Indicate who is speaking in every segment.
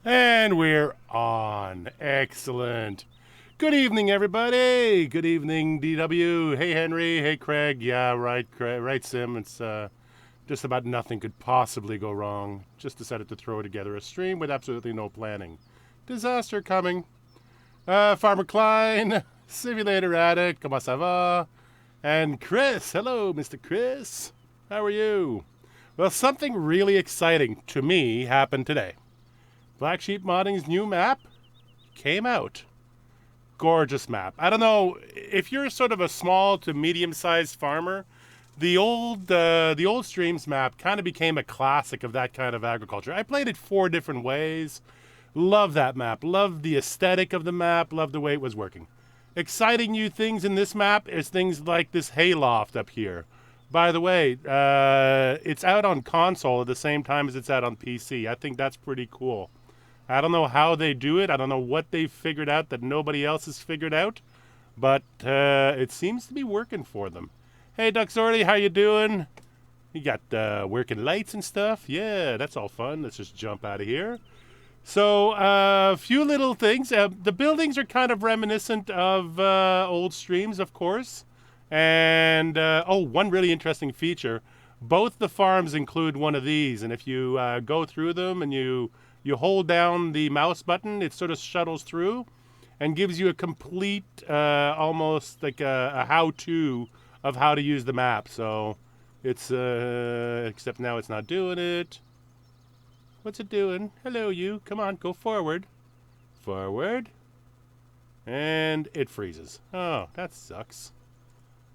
Speaker 1: And we're on. Excellent. Good evening, everybody. Good evening, DW. Hey, Henry. Hey, Craig. Yeah, right, Craig. Right, Sim. It's just about nothing could possibly go wrong. Just decided to throw together a stream with absolutely no planning. Disaster coming. Farmer Klein. Simulator Addict. Comment ça va? And Chris. Hello, Mr. Chris. How are you? Well, something really exciting to me happened today. Black Sheep Modding's new map came out. Gorgeous map. I don't know if you're sort of a small to medium-sized farmer. The old streams map kind of became a classic of that kind of agriculture. I played it 4 different ways. Love that map. Love the aesthetic of the map. Love the way it was working. Exciting new things in this map is things like this hayloft up here. By the way, it's out on console at the same time as it's out on PC. I think that's pretty cool. I don't know how they do it. I don't know what they've figured out that nobody else has figured out, but it seems to be working for them. Hey, Duxordy, how you doing? You got working lights and stuff? Yeah, that's all fun. Let's just jump out of here. So, a few little things. The buildings are kind of reminiscent of old streams, of course. And, one really interesting feature. Both the farms include one of these, and if you go through them and you hold down the mouse button, it sort of shuttles through and gives you a complete, almost like a how-to of how to use the map. So it's, except now it's not doing it. What's it doing? Hello, you. Come on, go forward. Forward. And it freezes. Oh, that sucks.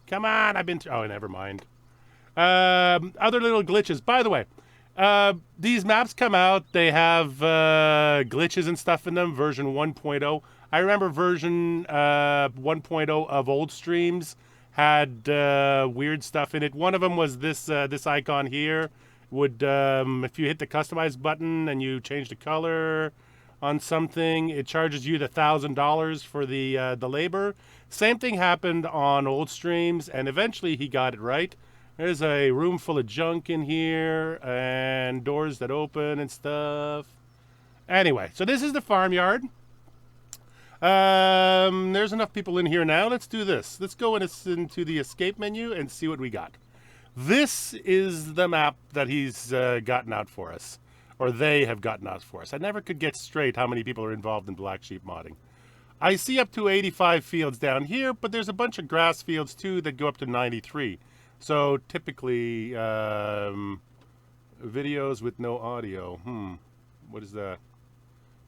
Speaker 1: Come on, oh, never mind. Other little glitches. By the way, these maps come out, they have glitches and stuff in them, version 1.0. I remember version 1.0 of old streams had weird stuff in it. One of them was this icon here. Would if you hit the customize button and you change the color on something, it charges you the $1,000 for the labor. Same thing happened on old streams, and eventually he got it right. There's a room full of junk in here and doors that open and stuff. Anyway, so this is the farmyard. There's enough people in here now. Let's do this. Let's go into the escape menu and see what we got. This is the map that he's gotten out for us, or they have gotten out for us. I never could get straight how many people are involved in Black Sheep modding. I see up to 85 fields down here, but there's a bunch of grass fields too that go up to 93. So typically, videos with no audio. What is that?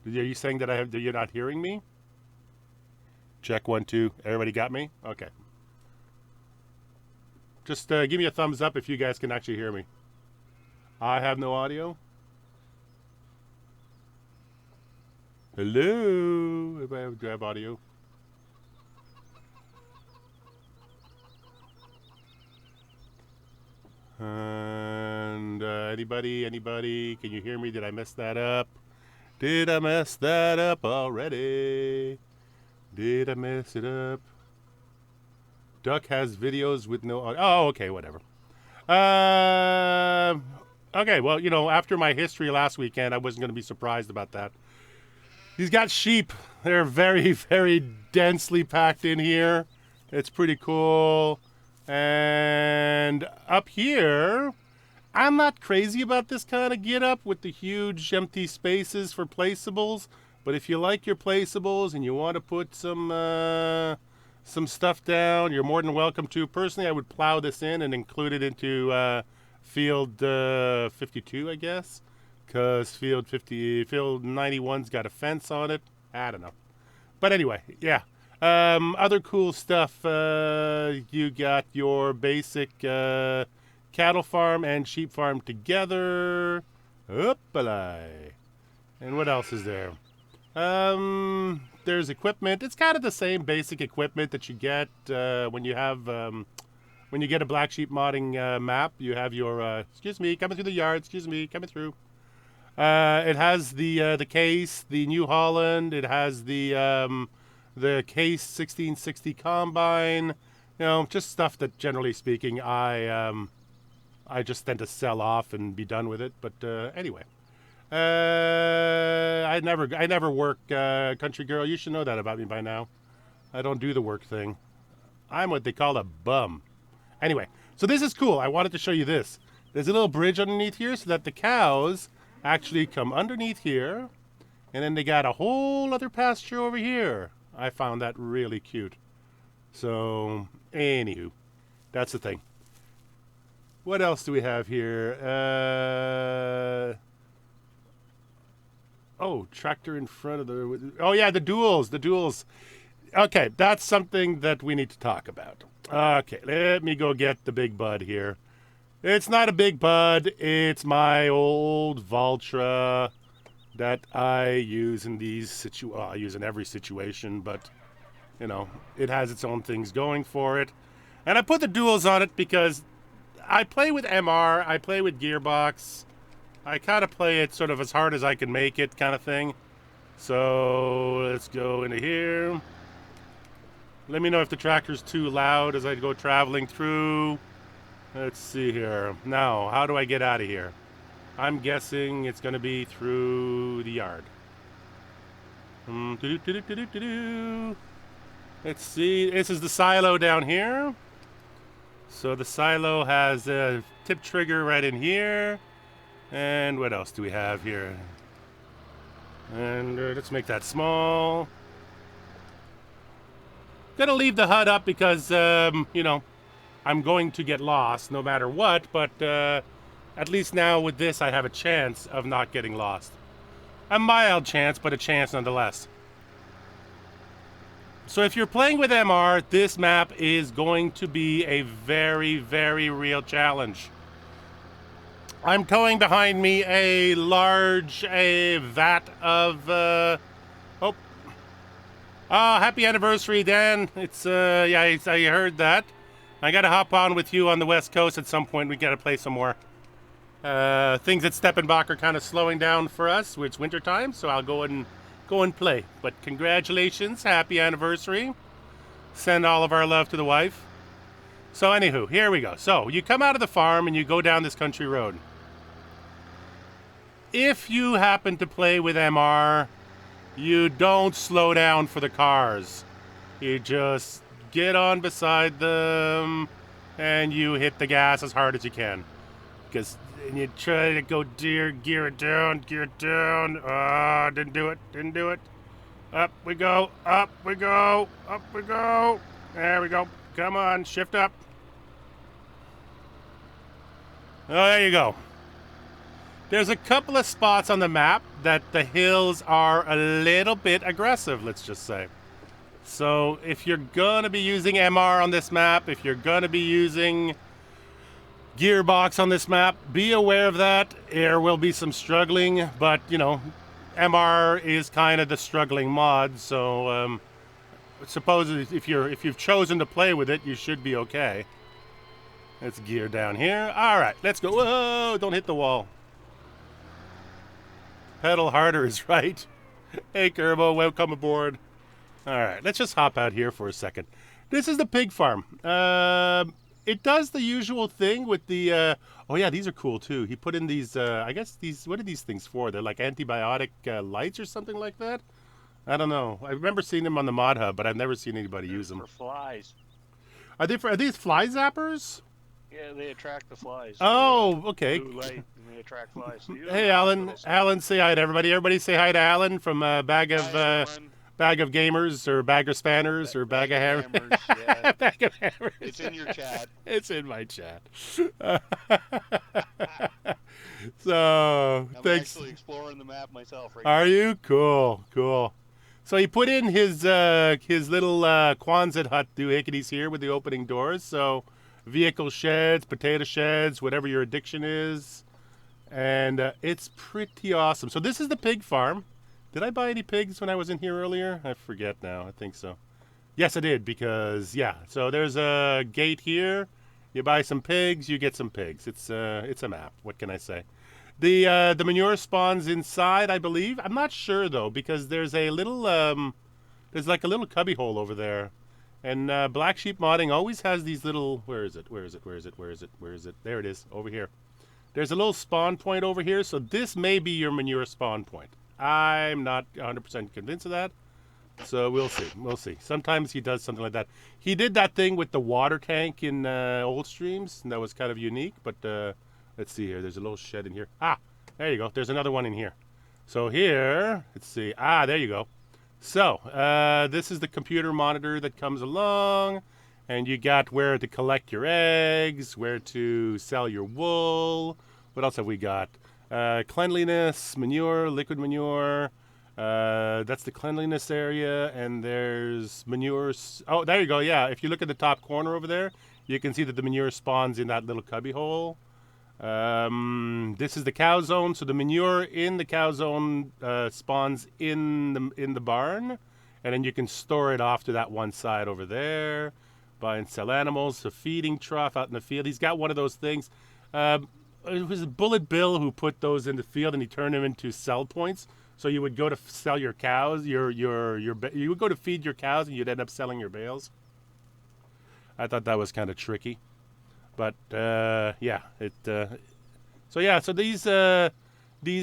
Speaker 1: Are you saying that you're not hearing me? Check 1, 2. Everybody got me? Okay. Just give me a thumbs up if you guys can actually hear me. I have no audio. Hello? Do I have audio? And anybody, can you hear me? Did I mess that up? Did I mess that up already? Did I mess it up? Duck has videos with no audio. Oh, okay, whatever. Okay, well, after my history last weekend, I wasn't going to be surprised about that. He's got sheep. They're very, very densely packed in here. It's pretty cool. And up here, I'm not crazy about this kind of get up with the huge empty spaces for placeables. But if you like your placeables and you want to put some stuff down, you're more than welcome to. Personally, I would plow this in and include it into field 52, I guess. Because field 91's got a fence on it. I don't know. But anyway, yeah. Other cool stuff, you got your basic cattle farm and sheep farm together. Oop-a-lay. And what else is there? There's equipment. It's kind of the same basic equipment that you get when you have when you get a Black Sheep modding map. You have your excuse me, coming through the yard. Excuse me, coming through. It has the case, the New Holland. It has the case 1660 combine. Just stuff that, generally speaking, I just tend to sell off and be done with it. But anyway. I never work, country girl. You should know that about me by now. I don't do the work thing. I'm what they call a bum. Anyway, so this is cool. I wanted to show you this. There's a little bridge underneath here so that the cows actually come underneath here, and then they got a whole other pasture over here. I found that really cute. So, anywho, that's the thing. What else do we have here? Oh, tractor in front of the... Oh, yeah, the duals. Okay, that's something that we need to talk about. Okay, let me go get the big bud here. It's not a big bud. It's my old Valtra that I use in these I use in every situation, but, you know, it has its own things going for it. And I put the duals on it because I play with MR, I play with GEARBOX. I kind of play it sort of as hard as I can make it kind of thing. So let's go into here. Let me know if the tractor's too loud as I go traveling through. Let's see here. Now, how do I get out of here? I'm guessing it's going to be through the yard. Let's see. This is the silo down here. So the silo has a tip trigger right in here. And what else do we have here? And let's make that small. Gonna leave the HUD up because, you know, I'm going to get lost no matter what. But at least now with this, I have a chance of not getting lost. A mild chance, but a chance nonetheless. So if you're playing with MR, this map is going to be a very, very real challenge. I'm towing behind me a large vat of, oh, happy anniversary, Dan. It's, yeah, I heard that. I gotta hop on with you on the West Coast at some point. We gotta play some more. Things at Steppenbach are kind of slowing down for us. It's winter time, so I'll go and play. But congratulations, happy anniversary. Send all of our love to the wife. So anywho, here we go. So you come out of the farm and you go down this country road. If you happen to play with MR, you don't slow down for the cars. You just get on beside them and you hit the gas as hard as you can. Because you try to go gear it down. Ah, didn't do it. Up we go. There we go. Come on, shift up. Oh, there you go. There's a couple of spots on the map that the hills are a little bit aggressive, let's just say. So if you're going to be using MR on this map, if you're going to be using GEARBOX on this map, be aware of that. There will be some struggling, but, you know, MR is kind of the struggling mod, so suppose if you've chosen to play with it, you should be okay. Let's gear down here. All right, let's go. Whoa, don't hit the wall. Pedal harder is right. Hey, Kerbo, welcome aboard. All right, let's just hop out here for a second. This is the pig farm. It does the usual thing with the... oh, yeah, these are cool, too. He put in these, I guess these... What are these things for? They're like antibiotic lights or something like that? I don't know. I remember seeing them on the Mod Hub, but I've never seen anybody use them.
Speaker 2: For flies.
Speaker 1: Are these fly zappers?
Speaker 2: Yeah, they attract the flies.
Speaker 1: Oh, okay.
Speaker 2: Blue light, and they attract flies. So
Speaker 1: hey, Alan. Alan, say hi to everybody. Everybody say hi to Alan from Bag of Gamers or Bag of Spanners or Bag of Hammers.
Speaker 2: Yeah.
Speaker 1: Bag of Hammers.
Speaker 2: It's in your chat.
Speaker 1: It's in my chat. So,
Speaker 2: I'm
Speaker 1: thanks.
Speaker 2: actually exploring the map myself right
Speaker 1: Are you? Cool, cool. So he put in his little Quonset hut doohickeys here with the opening doors. So vehicle sheds, potato sheds, whatever your addiction is. And it's pretty awesome. So this is the pig farm. Did I buy any pigs when I was in here earlier? I forget now. I think so. Yes, I did because, yeah. So there's a gate here. You buy some pigs, you get some pigs. It's a map. What can I say? The manure spawns inside, I believe. I'm not sure, though, because there's a little, there's like a little cubby hole over there. And Black Sheep Modding always has these little, where is it? There it is, over here. There's a little spawn point over here, so this may be your manure spawn point. I'm not 100% convinced of that, so we'll see. We'll see. Sometimes he does something like that. He did that thing with the water tank in Old Streams, and that was kind of unique, but let's see here. There's a little shed in here. Ah, there you go. There's another one in here. So here, let's see. Ah, there you go. So, this is the computer monitor that comes along, and you got where to collect your eggs, where to sell your wool. What else have we got? Cleanliness, manure, liquid manure. That's the cleanliness area, and there's manure. Oh, there you go. Yeah, if you look at the top corner over there, you can see that the manure spawns in that little cubby hole. This is the cow zone, so the manure in the cow zone spawns in the barn, and then you can store it off to that one side over there. Buy and sell animals, a feeding trough out in the field. He's got one of those things. It was Bullet Bill who put those in the field, and he turned them into sell points. So you would go to sell your cows, you would go to feed your cows, and you'd end up selling your bales. I thought that was kind of tricky. But yeah, so these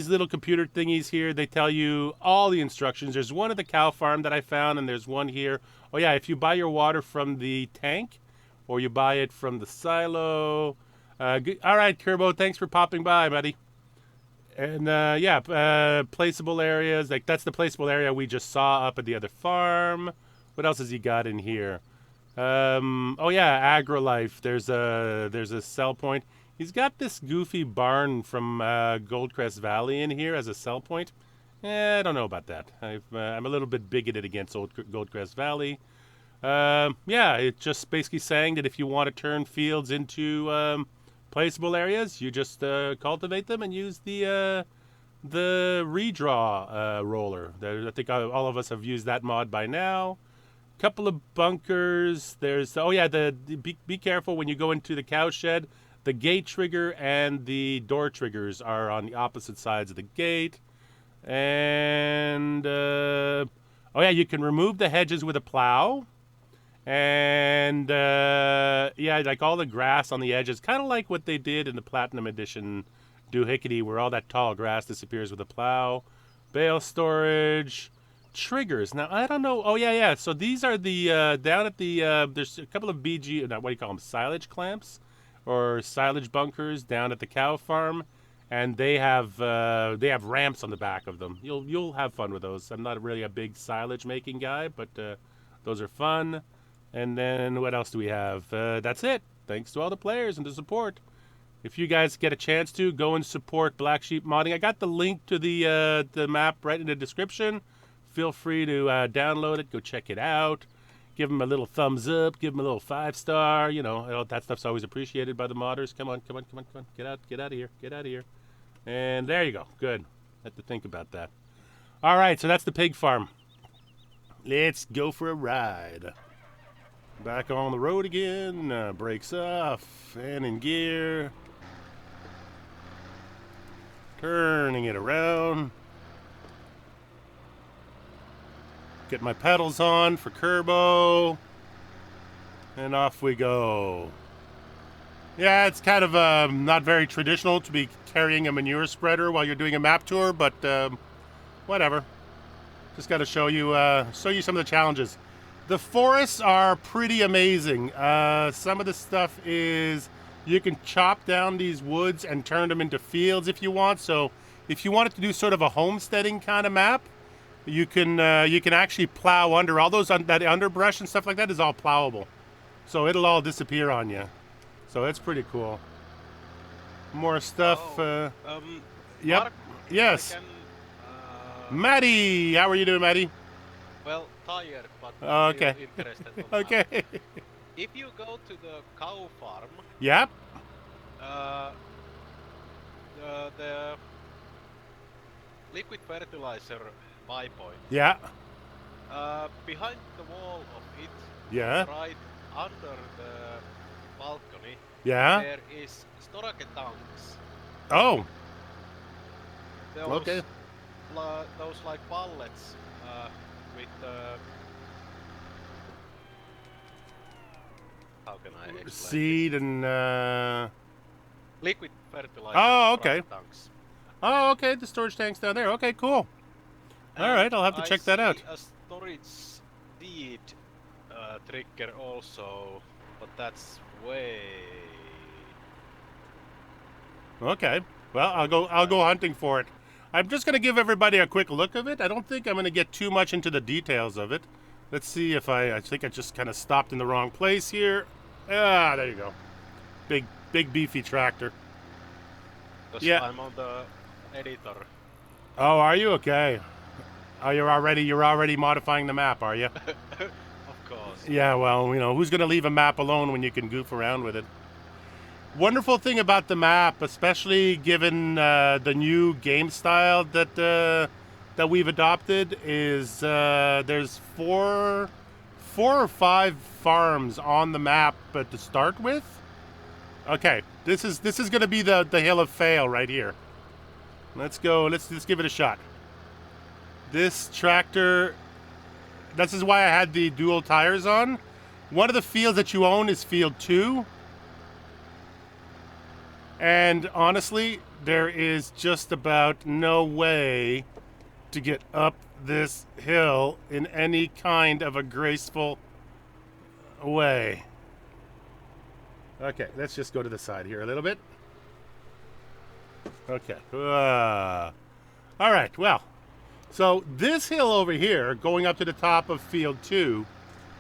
Speaker 1: little computer thingies here, they tell you all the instructions. There's one at the cow farm that I found, and there's one here. Oh yeah, if you buy your water from the tank, or you buy it from the silo. All right, Kerbo, thanks for popping by, buddy. And yeah, placeable areas. Like that's the placeable area we just saw up at the other farm. What else has he got in here? Oh yeah, AgriLife. There's a sell point. He's got this goofy barn from Goldcrest Valley in here as a sell point. I don't know about that. I'm a little bit bigoted against Goldcrest Valley. Yeah, it's just basically saying that if you want to turn fields into placeable areas, you just cultivate them and use the redraw roller. I think all of us have used that mod by now. Couple of bunkers. There's be careful when you go into the cow shed. The gate trigger and the door triggers are on the opposite sides of the gate. And oh yeah, you can remove the hedges with a plow. And yeah, like all the grass on the edges, kind of like what they did in the Platinum Edition Doohickey, where all that tall grass disappears with a plow. Bale storage. Triggers. Now, I don't know. Oh, yeah. So these are the, down at the, there's a couple of BG, what do you call them, silage clamps or silage bunkers down at the cow farm. And they have ramps on the back of them. You'll have fun with those. I'm not really a big silage making guy, but those are fun. And then what else do we have? That's it. Thanks to all the players and the support. If you guys get a chance to, go and support Black Sheep Modding. I got the link to the map right in the description. Feel free to download it, go check it out, give them a little thumbs up, give them a little 5-star. You know, that stuff's always appreciated by the modders. Come on, get out of here. And there you go. Good. Had to think about that. All right, so that's the pig farm. Let's go for a ride. Back on the road again. Brakes off and in gear. Turning it around. Get my pedals on for Kerbo. And off we go. Yeah, it's kind of not very traditional to be carrying a manure spreader while you're doing a map tour, but whatever. Just got to show you some of the challenges. The forests are pretty amazing. Some of the stuff is you can chop down these woods and turn them into fields if you want. So if you wanted to do sort of a homesteading kind of map, you can actually plow under all those that underbrush and stuff like that is all plowable, so it'll all disappear on you. So it's pretty cool. More stuff. Yep.
Speaker 3: Mark,
Speaker 1: Yes. Maddie, how are you doing, Maddie?
Speaker 3: Well, tired, but
Speaker 1: okay.
Speaker 3: interested.
Speaker 1: Okay.
Speaker 3: If you go to the cow farm.
Speaker 1: Yep.
Speaker 3: The liquid fertilizer buy point.
Speaker 1: Yeah.
Speaker 3: Behind the wall of it.
Speaker 1: Yeah.
Speaker 3: Right under the balcony.
Speaker 1: Yeah.
Speaker 3: There is storage tanks.
Speaker 1: Oh.
Speaker 3: Those,
Speaker 1: okay.
Speaker 3: Those like pallets with how can I explain
Speaker 1: seed
Speaker 3: this?
Speaker 1: and
Speaker 3: liquid fertilizer.
Speaker 1: Oh, okay.
Speaker 3: Tanks.
Speaker 1: Oh, okay. The storage tank's down there. Okay, cool. All right, I'll have to check that out.
Speaker 3: I see a storage seed trigger also, but that's way.
Speaker 1: Okay. Well, I'll go hunting for it. I'm just gonna give everybody a quick look of it. I don't think I'm gonna get too much into the details of it. Let's see if I think I just kind of stopped in the wrong place here. Ah, there you go. Big beefy tractor. Yeah.
Speaker 3: I'm on the editor.
Speaker 1: Oh, are you? Okay. Oh, you're already modifying the map, are you?
Speaker 3: Of course.
Speaker 1: Yeah, well, you know, who's going to leave a map alone when you can goof around with it? Wonderful thing about the map, especially given the new game style that we've adopted, is there's four or five farms on the map to start with. Okay, this is going to be the hill of fail right here. Let's go. Let's give it a shot. This tractor, this is why I had the dual tires on. One of the fields that you own is field 2. And honestly, there is just about no way to get up this hill in any kind of a graceful way. Okay, let's just go to the side here a little bit. Okay. All right, well. So this hill over here, going up to the top of field 2,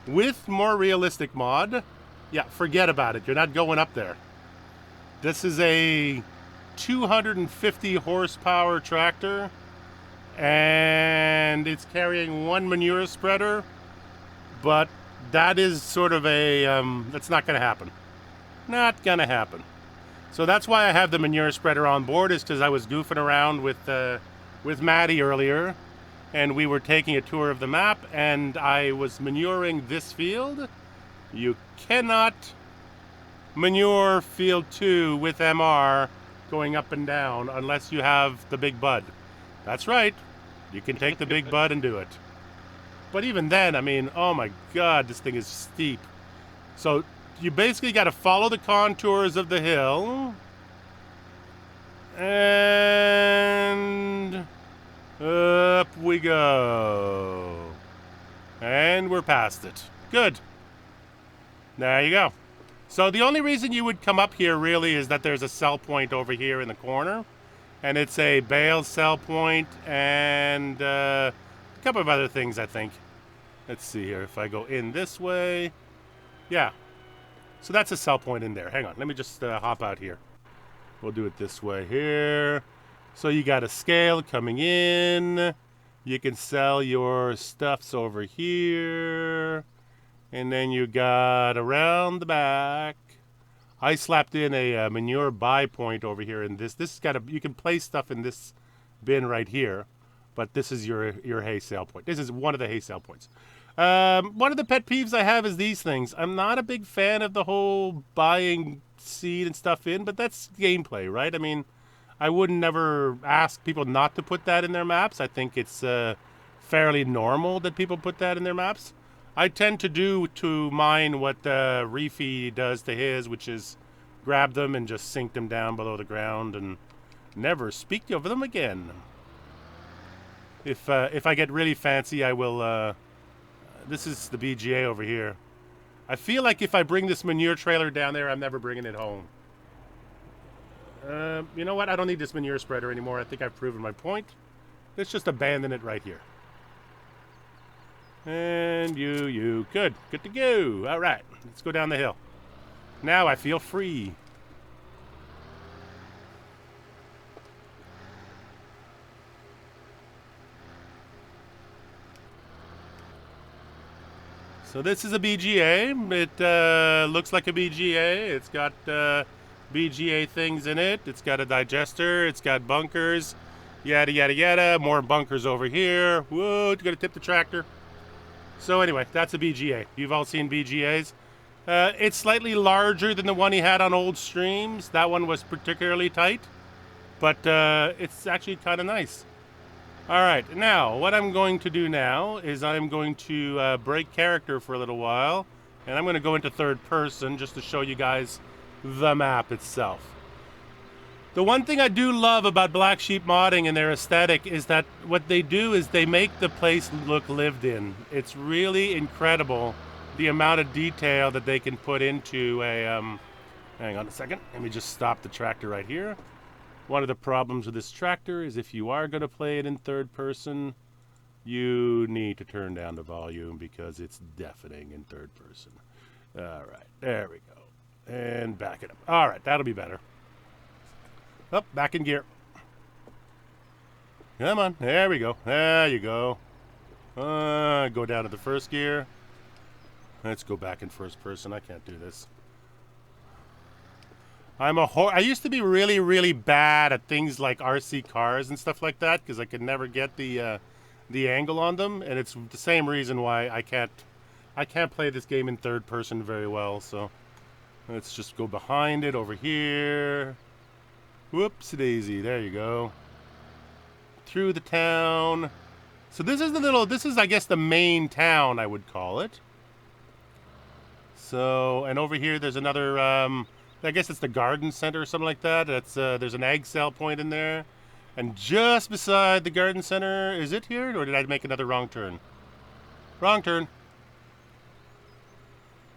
Speaker 1: with more realistic mod, yeah, forget about it. You're not going up there. This is a 250 horsepower tractor, and it's carrying one manure spreader, but that is sort of a, that's not going to happen. Not going to happen. So that's why I have the manure spreader on board, is because I was goofing around with Maddie earlier, and we were taking a tour of the map, and I was manuring this field. You cannot manure field 2 with MR going up and down unless you have the big bud. That's right. You can take the big bud and do it. But even then, I mean, oh my God, this thing is steep. So you basically got to follow the contours of the hill. And up we go. And we're past it. Good. There you go. So the only reason you would come up here really is that there's a sell point over here in the corner. And it's a bale sell point and a couple of other things, I think. Let's see here. If I go in this way. Yeah. So that's a sell point in there. Hang on. Let me just hop out here. We'll do it this way here. So you got a scale coming in. You can sell your stuffs over here. And then you got around the back. I slapped in a manure buy point over here in this. This has got you can place stuff in this bin right here. But this is your hay sale point. This is one of the hay sale points. One of the pet peeves I have is these things. I'm not a big fan of the whole buying seed and stuff in, but that's gameplay, right? I mean, I would never ask people not to put that in their maps. I think it's fairly normal that people put that in their maps. I tend to do to mine what Reefy does to his, which is grab them and just sink them down below the ground and never speak of them again. If I get really fancy, I will... this is the BGA over here. I feel like if I bring this manure trailer down there, I'm never bringing it home. You know what? I don't need this manure spreader anymore. I think I've proven my point. Let's just abandon it right here. And you. Good to go. All right, let's go down the hill. Now I feel free. So this is a BGA. It looks like a BGA. It's got BGA things in it. It's got a digester. It's got bunkers. Yada, yada, yada. More bunkers over here. Whoa, you got to tip the tractor. So anyway, that's a BGA. You've all seen BGAs. It's slightly larger than the one he had on old streams. That one was particularly tight. But it's actually kind of nice. All right, now what I'm going to do now is I'm going to break character for a little while. And I'm going to go into third person just to show you guys the map itself. The one thing I do love about Black Sheep modding and their aesthetic is that what they do is they make the place look lived in. It's really incredible the amount of detail that they can put into a, hang on a second, let me just stop the tractor right here. One of the problems with this tractor is if you are going to play it in third person, you need to turn down the volume because it's deafening in third person. All right, there we go. And back it up. All right, that'll be better. Up, back in gear. Come on, there we go. There you go. Go down to the first gear. Let's go back in first person. I can't do this. I used to be really, really bad at things like RC cars and stuff like that because I could never get the angle on them, and it's the same reason why I can't play this game in third person very well. So let's just go behind it over here. Whoops daisy, there you go. Through the town. So this is I guess the main town, I would call it. So, and over here there's another, I guess it's the garden center or something like that. There's an egg sale point in there. And just beside the garden center, is it here? Or did I make another wrong turn? Wrong turn.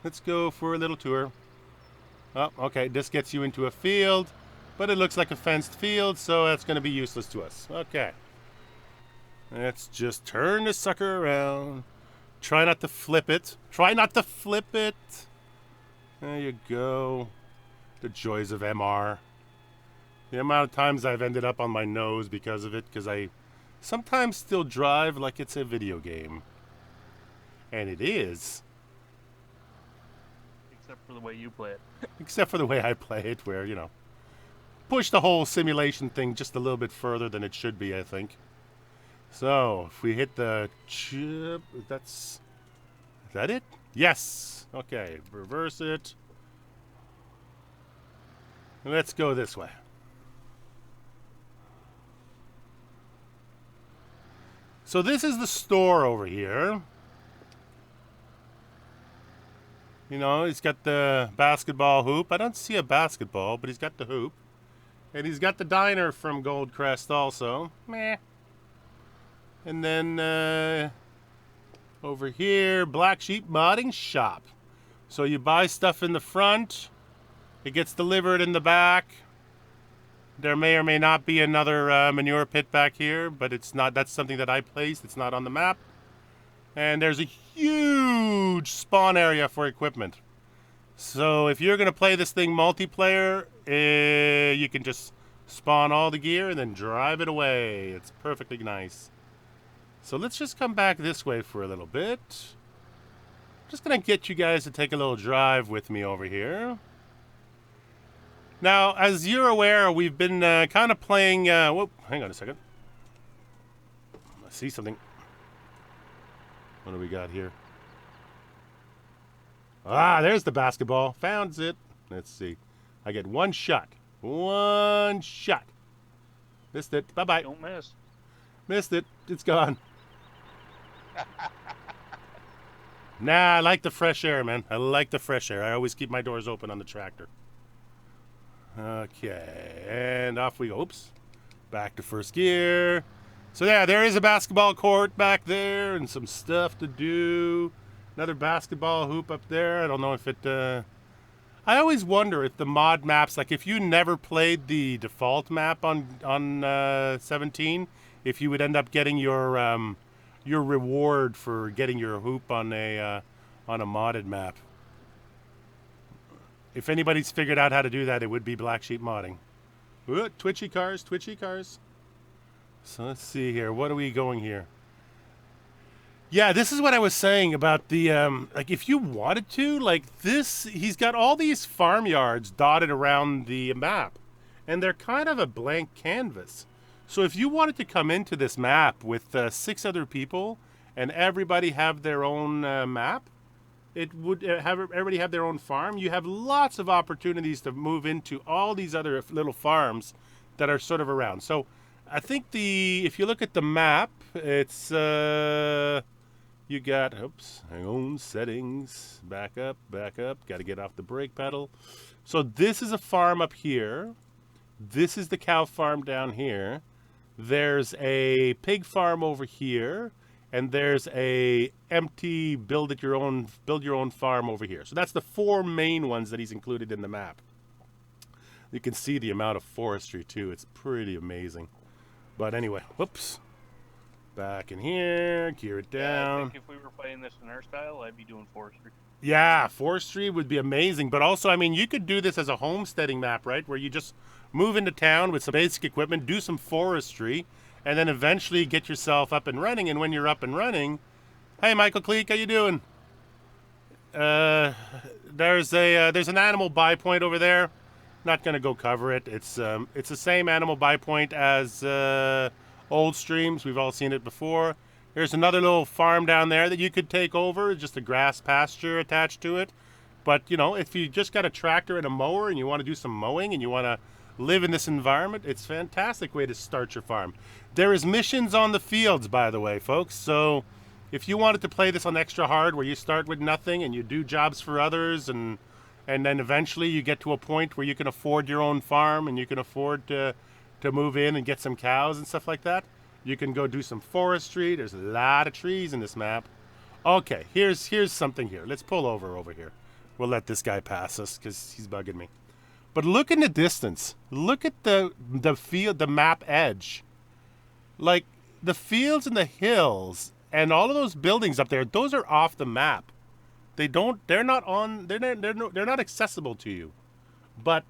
Speaker 1: Let's go for a little tour. Oh, okay, this gets you into a field. But it looks like a fenced field, so that's going to be useless to us. Okay. Let's just turn the sucker around. Try not to flip it. Try not to flip it. There you go. The joys of MR. The amount of times I've ended up on my nose because of it, because I sometimes still drive like it's a video game. And it is.
Speaker 4: Except for the way you play it.
Speaker 1: Except for the way I play it, where, you know, push the whole simulation thing just a little bit further than it should be, I think. So, if we hit the chip, is that it? Yes! Okay, reverse it. Let's go this way. So this is the store over here. You know, he's got the basketball hoop. I don't see a basketball, but he's got the hoop. And he's got the diner from Goldcrest also. Meh. And then over here, Black Sheep Modding Shop. So you buy stuff in the front. It gets delivered in the back. There may or may not be another manure pit back here, but it's not. That's something that I placed. It's not on the map. And there's a huge spawn area for equipment. So if you're going to play this thing multiplayer, you can just spawn all the gear and then drive it away. It's perfectly nice. So let's just come back this way for a little bit. Just going to get you guys to take a little drive with me over here. Now, as you're aware, we've been kind of playing... whoop, hang on a second. I see something. What do we got here? Ah, there's the basketball. Found it. Let's see. I get one shot. One shot. Missed it. Bye-bye.
Speaker 4: Don't miss.
Speaker 1: Missed it. It's gone. Nah, I like the fresh air, man. I like the fresh air. I always keep my doors open on the tractor. Okay, and off we go. Oops. Back to first gear. So yeah, there is a basketball court back there and some stuff to do. Another basketball hoop up there. I don't know if it... I always wonder if the mod maps, like if you never played the default map on 17, if you would end up getting your reward for getting your hoop on a modded map. If anybody's figured out how to do that, it would be Black Sheep Modding. Ooh, twitchy cars, twitchy cars. So let's see here. What are we going here? Yeah, this is what I was saying about the, like if you wanted to, like this, he's got all these farmyards dotted around the map. And they're kind of a blank canvas. So if you wanted to come into this map with 6 other people and everybody have their own map, it would everybody have their own farm. You have lots of opportunities to move into all these other little farms that are sort of around. So I think if you look at the map, it's you got, oops, hang on, settings, back up, got to get off the brake pedal. So this is a farm up here. This is the cow farm down here. There's a pig farm over here, and there's a empty build your own farm over here. So that's the 4 main ones that he's included in the map. You can see the amount of forestry too. It's pretty amazing. But anyway, whoops. Back in here, gear it down.
Speaker 2: I think if we were playing this in our style, I'd be doing forestry.
Speaker 1: Yeah, forestry would be amazing. But also, I mean, you could do this as a homesteading map, right? Where you just move into town with some basic equipment, do some forestry, and then eventually get yourself up and running. And when you're up and running, hey, Michael Cleek, how you doing? There's an animal buy point over there. Not gonna go cover it. It's the same animal buy point as old streams. We've all seen it before. There's another little farm down there that you could take over, just a grass pasture attached to it. But, you know, if you just got a tractor and a mower and you want to do some mowing and you want to live in this environment, it's a fantastic way to start your farm. There is missions on the fields, by the way, folks. So if you wanted to play this on extra hard where you start with nothing and you do jobs for others and then eventually you get to a point where you can afford your own farm and you can afford to move in and get some cows and stuff like that, you can go do some forestry. There's a lot of trees in this map. Okay, here's something here. Let's pull over here. We'll let this guy pass us because he's bugging me. But look in the distance. Look at the field, the map edge. Like the fields and the hills and all of those buildings up there, those are off the map. They're not accessible to you. But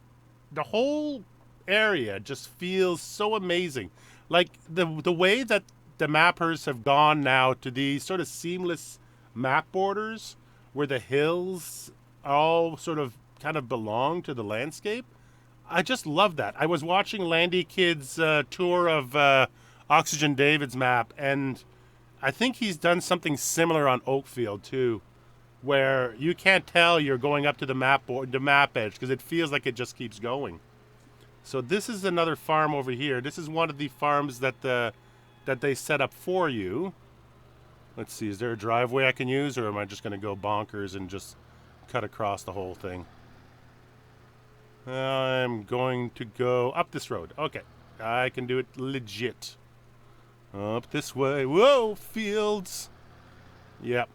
Speaker 1: the whole area just feels so amazing. Like the way that the mappers have gone now to these sort of seamless map borders where the hills all sort of kind of belong to the landscape. I just love that. I was watching Landy Kid's tour of Oxygen David's map, and I think he's done something similar on Oakfield too, where you can't tell you're going up to the map edge because it feels like it just keeps going. So this is another farm over here. This is one of the farms that they set up for you. Let's see, is there a driveway I can use, or am I just going to go bonkers and just cut across the whole thing? I'm going to go up this road. Okay, I can do it legit. Up this way. Whoa, fields. Yep.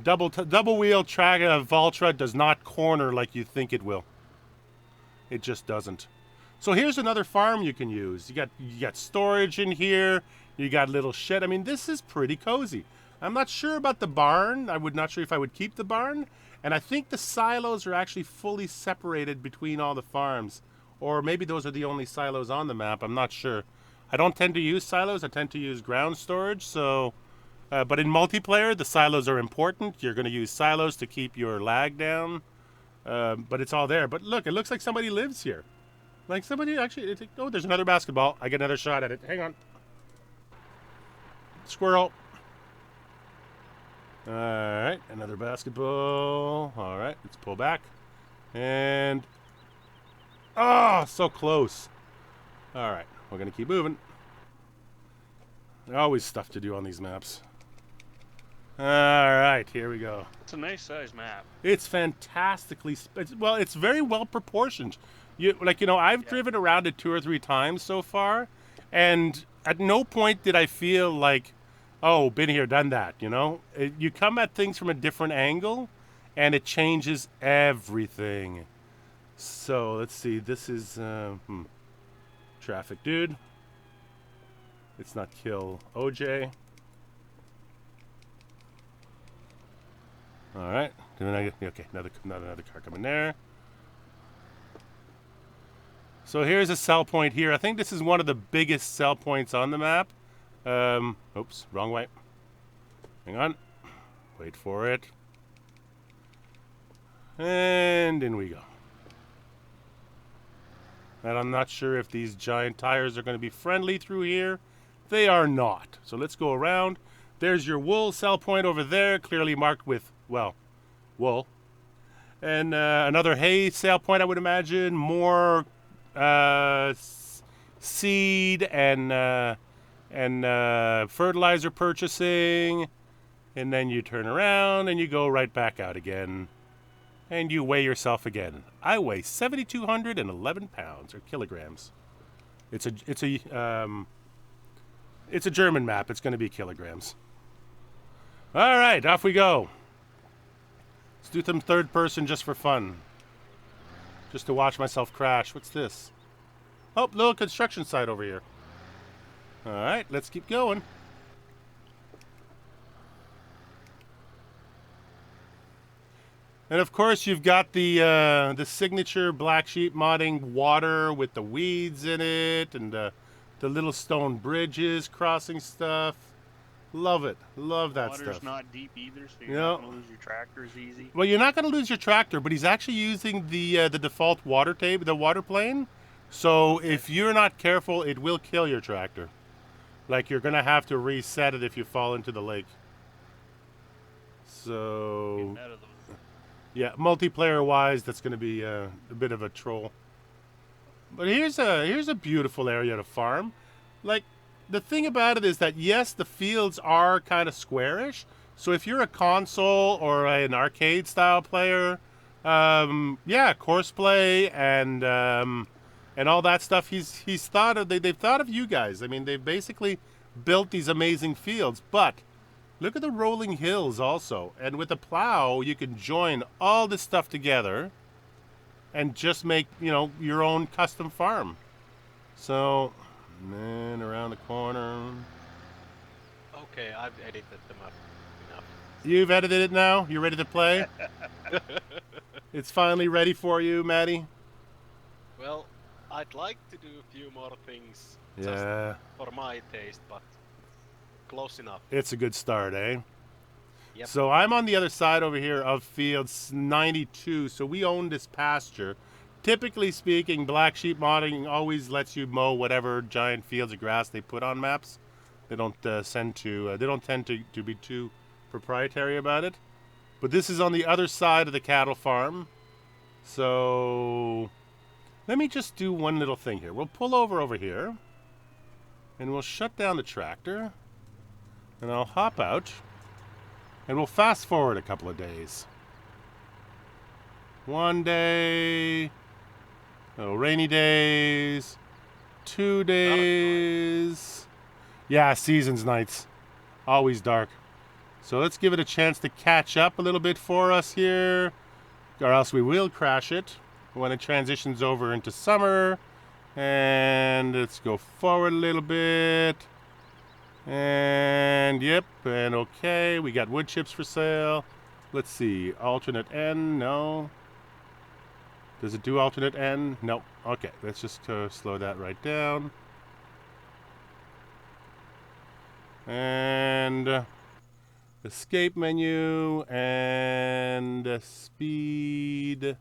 Speaker 1: Double wheel track Valtra does not corner like you think it will. It just doesn't. So here's another farm you can use. You got storage in here. You got a little shed. I mean, this is pretty cozy. I'm not sure about the barn. Not sure if I would keep the barn. And I think the silos are actually fully separated between all the farms. Or maybe those are the only silos on the map. I'm not sure. I don't tend to use silos. I tend to use ground storage. So, but in multiplayer, the silos are important. You're going to use silos to keep your lag down. But it's all there. But look, it looks like somebody lives here. Like somebody actually... Oh, there's another basketball. I get another shot at it. Hang on. Squirrel. Alright, another basketball. Alright, let's pull back. And... Oh, so close. Alright, we're going to keep moving. There's always stuff to do on these maps. Alright, here we go.
Speaker 2: It's a nice size map.
Speaker 1: It's fantastically... it's very well proportioned. I've driven around it 2 or 3 times so far, and at no point did I feel like, oh, been here, done that, you know? You come at things from a different angle, and it changes everything. So, let's see, this is, traffic dude. Let's not kill OJ. Alright, okay, another car coming there. So here's a sell point here. I think this is one of the biggest sell points on the map. Oops, wrong way. Hang on. Wait for it. And in we go. And I'm not sure if these giant tires are going to be friendly through here. They are not. So let's go around. There's your wool sell point over there, clearly marked with, well, wool. And another hay sale point, I would imagine. More seed and fertilizer purchasing. And then you turn around and you go right back out again. And you weigh yourself again. I weigh 7,211 pounds or kilograms. It's a German map. It's going to be kilograms. All right, off we go. Let's do some third person just for fun. Just to watch myself crash. What's this? Oh, little construction site over here. All right, let's keep going. And of course, you've got the signature Black Sheep modding water with the weeds in it, and the little stone bridges crossing stuff. Love it. Love that
Speaker 2: Water's
Speaker 1: stuff.
Speaker 2: not deep either, so you're not going to lose your tractor as easy.
Speaker 1: Well, you're not going to lose your tractor, but he's actually using the default water table, the water plane. So if you're not careful, it will kill your tractor. Like, you're going to have to reset it if you fall into the lake. So, yeah, multiplayer-wise, that's going to be a bit of a troll. But here's a beautiful area to farm. Like, the thing about it is that, yes, the fields are kind of squarish. So if you're a console or an arcade-style player, yeah, course play and all that stuff, he's thought of. They've thought of you guys. I mean, they've basically built these amazing fields. But look at the rolling hills also. And with a plow, you can join all this stuff together and just make, you know, your own custom farm. So, then around the corner.
Speaker 3: Okay, I've edited them up enough.
Speaker 1: You've edited it now? You ready to play? It's finally ready for you, Maddie?
Speaker 3: Well, I'd like to do a few more things
Speaker 1: Yeah.
Speaker 3: just for my taste, but close enough.
Speaker 1: It's a good start, eh?
Speaker 3: Yep.
Speaker 1: So I'm on the other side over here of fields 92, so we own this pasture. Typically speaking, Black Sheep modding always lets you mow whatever giant fields of grass they put on maps. They don't tend to be too proprietary about it. But this is on the other side of the cattle farm. So let me just do one little thing here. We'll pull over here, and we'll shut down the tractor, and I'll hop out, and we'll fast forward a couple of days. One day, rainy days, 2 days. Yeah, seasons nights, always dark. So let's give it a chance to catch up a little bit for us here, or else we will crash it when it transitions over into summer. And let's go forward a little bit. And yep, and okay, we got wood chips for sale. Let's see, alternate N, no. Does it do alternate N? No. Okay, let's just slow that right down. And escape menu and speed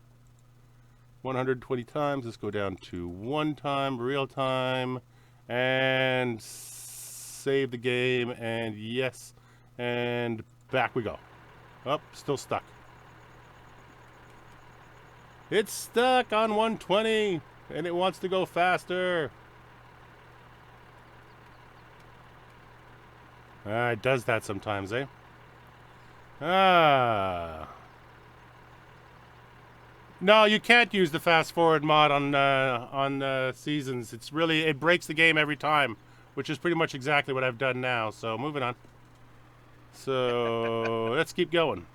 Speaker 1: 120 times. Let's go down to 1 time, real time, and save the game, and yes, and back we go. Oh, still stuck. It's stuck on 120, and it wants to go faster. It does that sometimes, eh? No, you can't use the fast forward mod on seasons. It breaks the game every time, which is pretty much exactly what I've done now. So moving on. So let's keep going.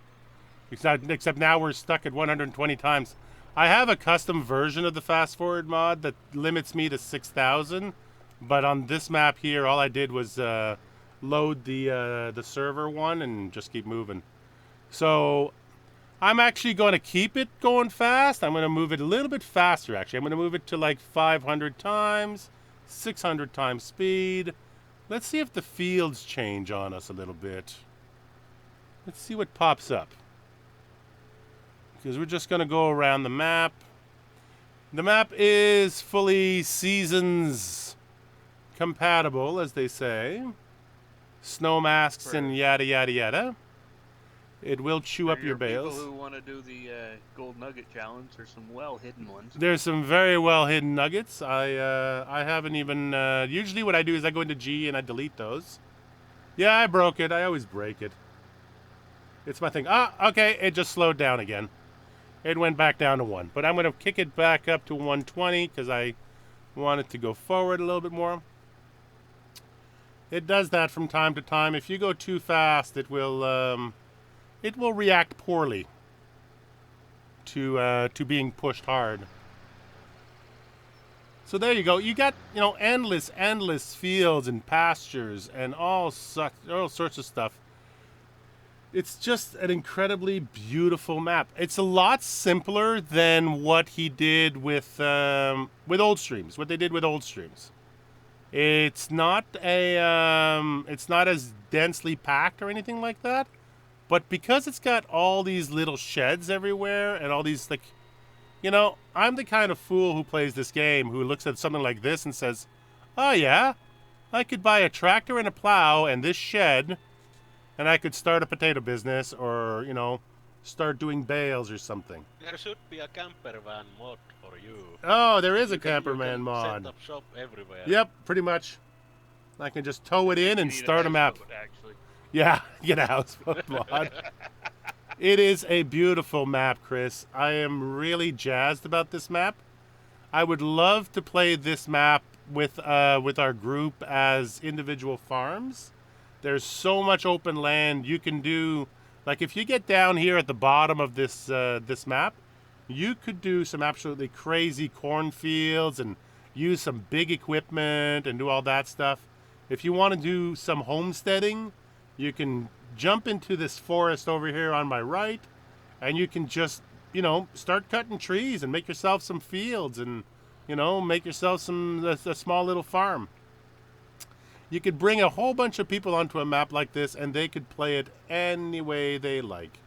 Speaker 1: Except now we're stuck at 120 times. I have a custom version of the fast forward mod that limits me to 6,000, but on this map here, all I did was load the server one and just keep moving. So I'm actually going to keep it going fast. I'm going to move it a little bit faster, actually. I'm going to move it to like 500 times, 600 times speed. Let's see if the fields change on us a little bit. Let's see what pops up. Because we're just going to go around the map. The map is fully seasons compatible, as they say. Snow masks and yada, yada, yada. It will chew up your bales.
Speaker 2: People who want to do the gold nugget challenge, there's some well-hidden ones.
Speaker 1: There's some very well-hidden nuggets. I haven't even... usually what I do is I go into G and I delete those. Yeah, I broke it. I always break it. It's my thing. Ah, okay, it just slowed down again. it went back down to 1. But I'm going to kick it back up to 120 because I want it to go forward a little bit more. It does that from time to time. If you go too fast, it will react poorly to being pushed hard. So there you go. You got, endless fields and pastures and all sorts of stuff. It's just an incredibly beautiful map. It's a lot simpler than what he did with old streams. What they did with old streams. It's not it's not as densely packed or anything like that. But because it's got all these little sheds everywhere and all these I'm the kind of fool who plays this game who looks at something like this and says, "Oh yeah, I could buy a tractor and a plow and this shed." And I could start a potato business or, start doing bales or something.
Speaker 3: There should be a camper van mod for you.
Speaker 1: Oh, there is a
Speaker 3: You
Speaker 1: camperman
Speaker 3: can
Speaker 1: mod.
Speaker 3: Set up shop everywhere.
Speaker 1: Yep, pretty much. I can just tow it in and start a map.
Speaker 2: Actually.
Speaker 1: Yeah, get a houseboat mod. It is a beautiful map, Chris. I am really jazzed about this map. I would love to play this map with our group as individual farms. There's so much open land you can do. Like if you get down here at the bottom of this map, you could do some absolutely crazy cornfields and use some big equipment and do all that stuff. If you want to do some homesteading, you can jump into this forest over here on my right, and you can just, start cutting trees and make yourself some fields and, make yourself a small little farm. You could bring a whole bunch of people onto a map like this, and they could play it any way they like.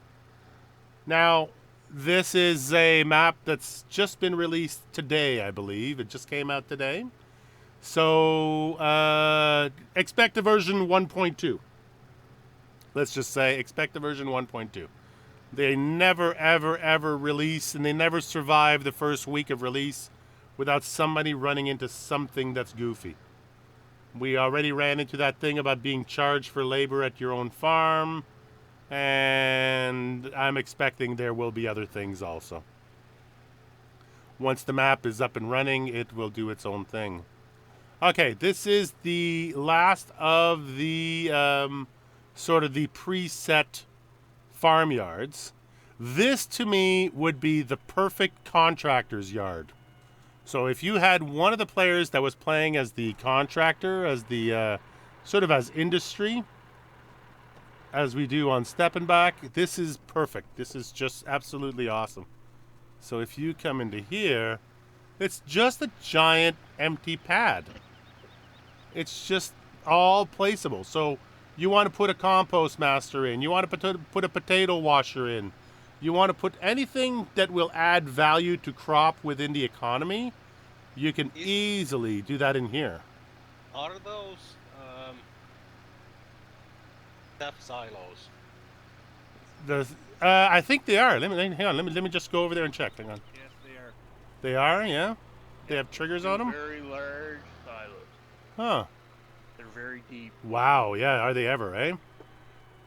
Speaker 1: Now, this is a map that's just been released today, I believe. It just came out today. So, expect a version 1.2. Let's just say, expect a version 1.2. They never, ever, ever release, and they never survive the first week of release without somebody running into something that's goofy. We already ran into that thing about being charged for labor at your own farm, and I'm expecting there will be other things also. Once the map is up and running, it will do its own thing. Okay, this is the last of the sort of the preset farmyards. This, to me, would be the perfect contractor's yard. So if you had one of the players that was playing as the contractor, as the sort of as industry, as we do on Steppenbach, this is perfect. This is just absolutely awesome. So if you come into here, it's just a giant empty pad. It's just all placeable. So you want to put a compost master in. You want to put a potato washer in. You want to put anything that will add value to crop within the economy. You can easily do that in here.
Speaker 3: Are those staff silos?
Speaker 1: I think they are. Hang on. Let me just go over there and check. Hang on.
Speaker 2: Yes, they are.
Speaker 1: They are, yeah. They have triggers on them.
Speaker 2: Very large silos.
Speaker 1: Huh.
Speaker 2: They're very deep.
Speaker 1: Wow. Yeah. Are they ever? Eh.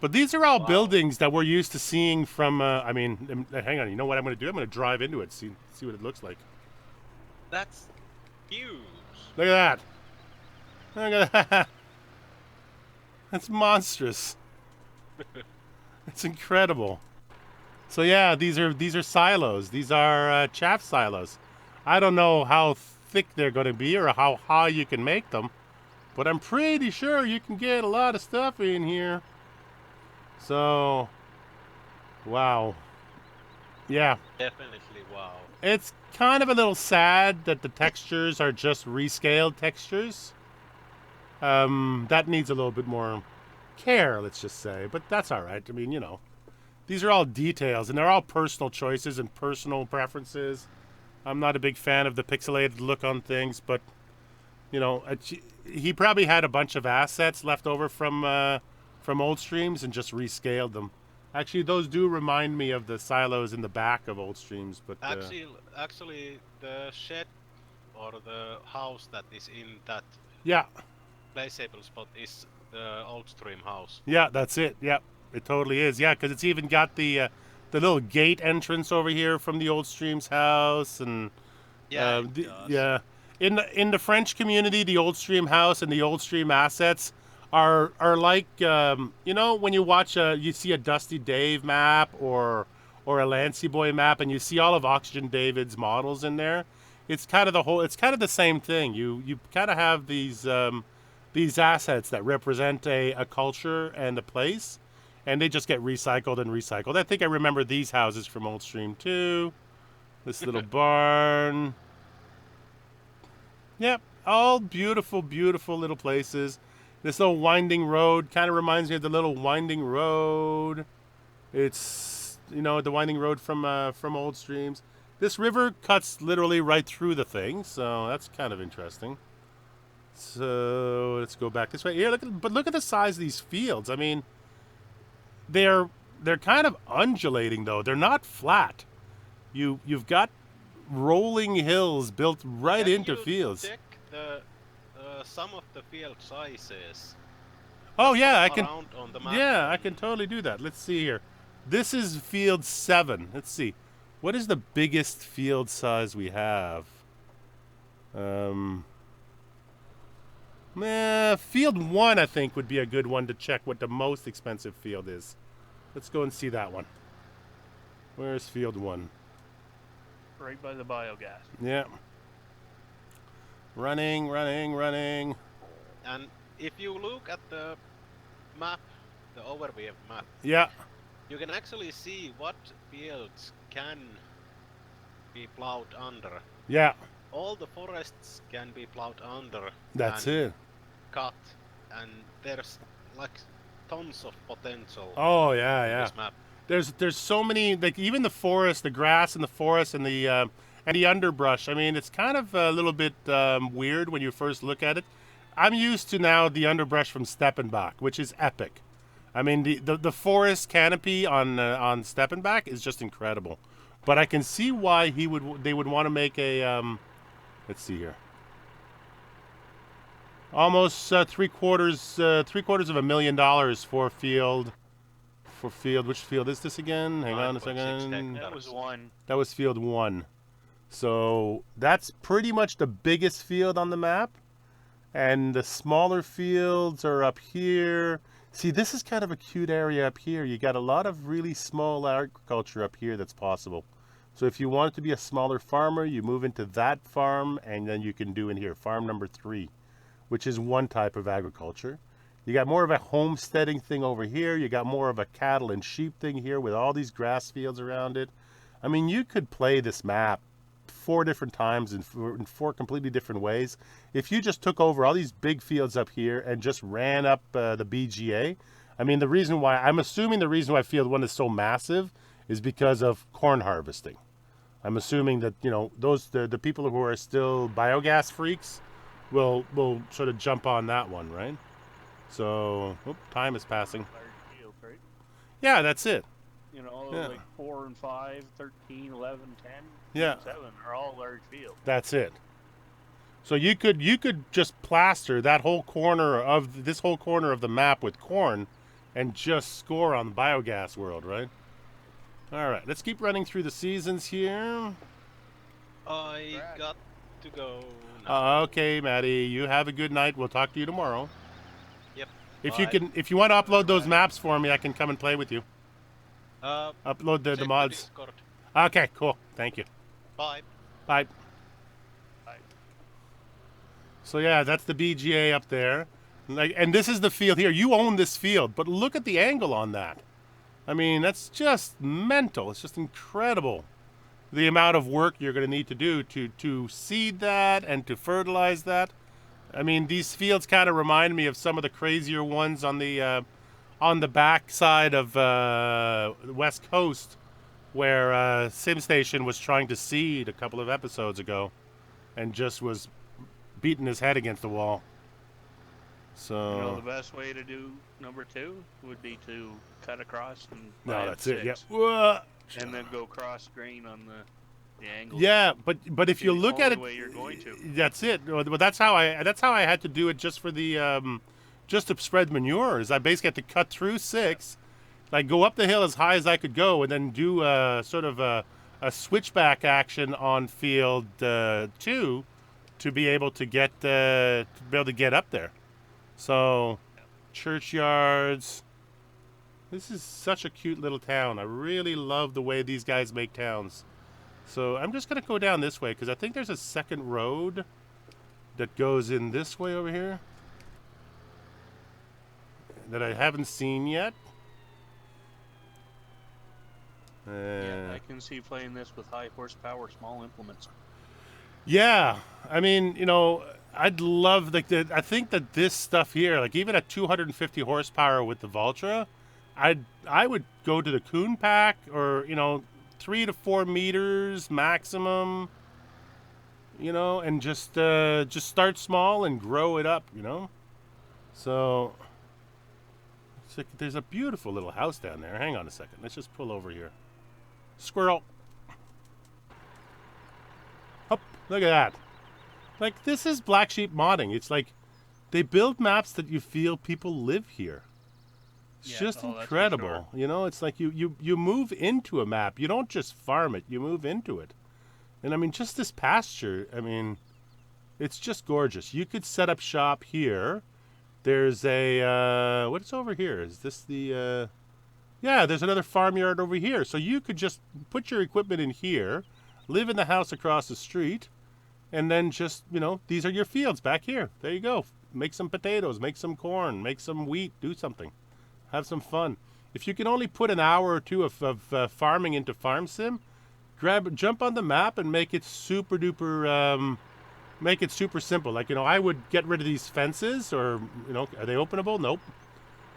Speaker 1: But these are all buildings that we're used to seeing from. Hang on. You know what I'm going to do? I'm going to drive into it. See what it looks like.
Speaker 3: That's huge.
Speaker 1: Look at that. Look at that. That's monstrous. It's incredible. So yeah, these are silos. These are chaff silos. I don't know how thick they're going to be or how high you can make them, but I'm pretty sure you can get a lot of stuff in here. So, wow. Yeah.
Speaker 3: Definitely wow.
Speaker 1: It's kind of a little sad that the textures are just rescaled textures. That needs a little bit more care, let's just say, but that's all right. I mean, these are all details, and they're all personal choices and personal preferences. I'm not a big fan of the pixelated look on things, but he probably had a bunch of assets left over from old streams and just rescaled them. Actually, those do remind me of the silos in the back of old streams, but
Speaker 3: actually, the shed or the house that is in that placeable spot is the old stream house.
Speaker 1: Yeah, that's it. Yeah, it totally is. Yeah, because it's even got the the little gate entrance over here from the Old Streams house, and
Speaker 3: Yeah,
Speaker 1: yeah. In the French community, the Old Stream house and the Old Stream assets are like you know, when you watch you see a Dusty Dave map or a Lancy Boy map, and you see all of Oxygen David's models in there. It's kind of the same thing. You kind of have these assets that represent a culture and a place, and they just get recycled and recycled. I think I remember these houses from Old Stream too. This little barn. Yep, all beautiful, beautiful little places. This little winding road kind of reminds me of the little winding road. It's, you know, the winding road from Old Streams. This river cuts literally right through the thing, so that's kind of interesting. So let's go back this way. Here, look at the size of these fields. I mean, they're kind of undulating though. They're not flat. You've got rolling hills built right into fields.
Speaker 3: Check the some of the field sizes.
Speaker 1: Oh yeah, I can.
Speaker 3: On the map.
Speaker 1: Yeah, I can totally do that. Let's see here. This is field 7. Let's see. What is the biggest field size we have? Field 1 I think would be a good one to check what the most expensive field is. Let's go and see that one. Where's field 1?
Speaker 2: Right by the biogas.
Speaker 1: Yeah. Running.
Speaker 3: And if you look at the map, the overview map,
Speaker 1: yeah,
Speaker 3: you can actually see what fields can be plowed under.
Speaker 1: Yeah.
Speaker 3: All the forests can be plowed under.
Speaker 1: That's it.
Speaker 3: Cut, and there's like tons of potential.
Speaker 1: Oh yeah, yeah.
Speaker 3: In this map.
Speaker 1: There's so many, like even the forest, the grass in the forest, and the underbrush. I mean, it's kind of a little bit weird when you first look at it. I'm used to now the underbrush from Steppenbach, which is epic. I mean, the forest canopy on Steppenbach is just incredible. But I can see why they would want to make a let's see here. Almost three quarters of $1 million for field. Which field is this again? Hang on a second.
Speaker 2: That was 1.
Speaker 1: That was field 1. So that's pretty much the biggest field on the map. And the smaller fields are up here. See, this is kind of a cute area up here. You got a lot of really small agriculture up here that's possible. So if you want to be a smaller farmer, you move into that farm, and then you can do in here, farm number 3, which is one type of agriculture. You got more of a homesteading thing over here. You got more of a cattle and sheep thing here with all these grass fields around it. I mean, you could play this map 4 different times in 4 completely different ways. If you just took over all these big fields up here and just ran up the BGA, I mean, I'm assuming the reason why field 1 is so massive is because of corn harvesting. I'm assuming that, you know, the people who are still biogas freaks will sort of jump on that one, right? So, time is passing.
Speaker 2: Large field, right?
Speaker 1: Yeah, that's it.
Speaker 2: You know,
Speaker 1: Yeah.
Speaker 2: like 4 and 5, 13, 11, 10,
Speaker 1: Yeah.
Speaker 2: 7 are all large fields.
Speaker 1: That's it. So you could just plaster that whole corner of the map with corn and just score on the biogas world, right? All right, let's keep running through the seasons here.
Speaker 3: I got to go now.
Speaker 1: Okay, Maddie, you have a good night. We'll talk to you tomorrow.
Speaker 3: Yep.
Speaker 1: If you want to upload those maps for me, I can come and play with you. Upload the
Speaker 3: check
Speaker 1: mods.
Speaker 3: Discord.
Speaker 1: Okay, cool. Thank you.
Speaker 3: Bye.
Speaker 1: Bye. So yeah, that's the BGA up there. And this is the field here. You own this field, but look at the angle on that. I mean, that's just mental. It's just incredible. The amount of work you're going to need to do to seed that and to fertilize that. I mean, these fields kind of remind me of some of the crazier ones on the backside of the West Coast, where SimStation was trying to seed a couple of episodes ago, and just was beating his head against the wall. So
Speaker 2: You know, the best way to do number 2 would be to cut across and
Speaker 1: no,
Speaker 2: plant
Speaker 1: that's it.
Speaker 2: 6,
Speaker 1: Yeah.
Speaker 2: and then go cross grain on the angle.
Speaker 1: Yeah, but if you look at it,
Speaker 2: the way you're going to.
Speaker 1: that's it. Well, that's how I had to do it just for the just to spread manure. Is I basically had to cut through 6, like go up the hill as high as I could go, and then do sort of a switchback action on field 2 to be able to get up there. So, churchyards. This is such a cute little town. I really love the way these guys make towns. So I'm just gonna go down this way because I think there's a second road that goes in this way over here that I haven't seen yet.
Speaker 2: Yeah, I can see playing this with high horsepower, small implements.
Speaker 1: Yeah, I mean, you know, I'd love I think that this stuff here, like even at 250 horsepower with the Valtra, I would go to the Coon Pack, or you know, 3 to 4 meters maximum. You know, and just start small and grow it up. You know, so it's like, there's a beautiful little house down there. Hang on a second. Let's just pull over here. Squirrel. Up. Look at that. Like, this is Black Sheep modding. It's like they build maps that you feel people live here. It's just incredible. Sure. You know, it's like you move into a map. You don't just farm it. You move into it. And I mean, just this pasture, I mean, it's just gorgeous. You could set up shop here. There's a, what's over here? Is this the, yeah, there's another farmyard over here. So you could just put your equipment in here, live in the house across the street, and then just, you know, these are your fields back here. There you go. Make some potatoes, make some corn, make some wheat, do something. Have some fun. If you can only put an hour or two of farming into Farm Sim, jump on the map and make it super duper, make it super simple. Like, you know, I would get rid of these fences, or, you know, are they openable? Nope.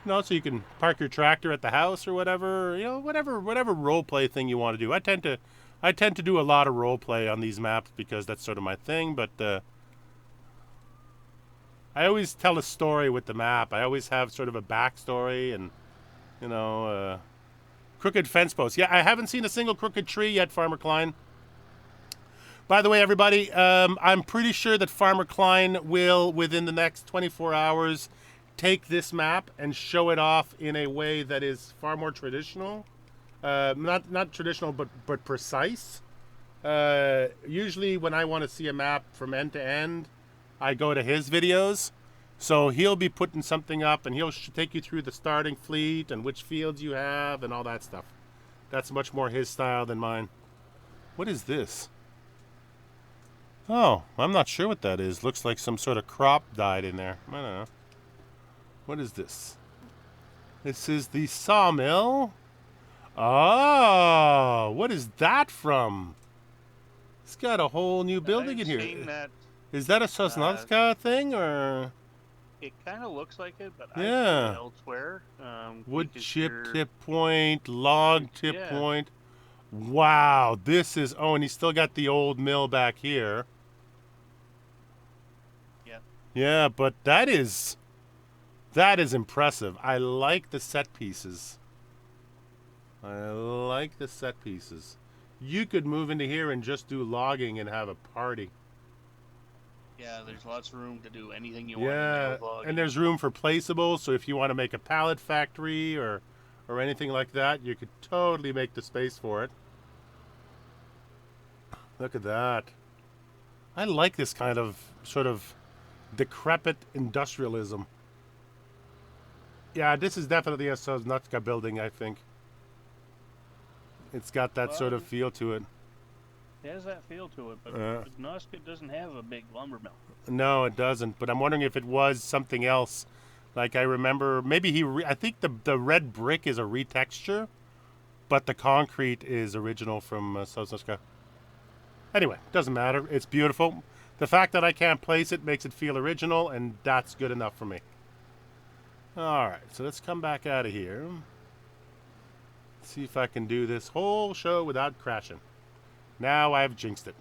Speaker 1: No, so you can park your tractor at the house or whatever, you know, whatever role play thing you want to do. I tend to do a lot of role play on these maps because that's sort of my thing, but I always tell a story with the map. I always have sort of a backstory and, you know, crooked fence posts. Yeah, I haven't seen a single crooked tree yet, Farmer Klein. By the way, everybody, I'm pretty sure that Farmer Klein will, within the next 24 hours, take this map and show it off in a way that is far more traditional. Not traditional, but precise. Usually when I want to see a map from end to end, I go to his videos. So he'll be putting something up and he'll take you through the starting fleet and which fields you have and all that stuff. That's much more his style than mine. What is this? Oh, I'm not sure what that is. Looks like some sort of crop died in there. I don't know. What is this? This is the sawmill. Oh, what is that from? It's got a whole new building in here. Is that a Sosnovska thing, or?
Speaker 2: It kind of looks like it, but
Speaker 1: yeah.
Speaker 2: I've seen it elsewhere.
Speaker 1: Wood chip tip point, log tip point. Wow, this is. Oh, and he's still got the old mill back here.
Speaker 2: Yeah.
Speaker 1: Yeah, but that is impressive. I like the set pieces. You could move into here and just do logging and have a party.
Speaker 2: Yeah, there's lots of room to do anything you want.
Speaker 1: Yeah, and there's room for placeables. So if you want to make a pallet factory or anything like that, you could totally make the space for it. Look at that. I like this kind of sort of decrepit industrialism. Yeah, this is definitely a Sosnovska building, I think. It's got that sort of feel to it.
Speaker 2: It has that feel to it, but Sosnovska doesn't have a big lumber mill.
Speaker 1: No, it doesn't. But I'm wondering if it was something else. Like I remember, maybe I think the red brick is a retexture, but the concrete is original from Sosnovska. Anyway, doesn't matter. It's beautiful. The fact that I can't place it makes it feel original, and that's good enough for me. All right, so let's come back out of here. See if I can do this whole show without crashing. Now I've jinxed it.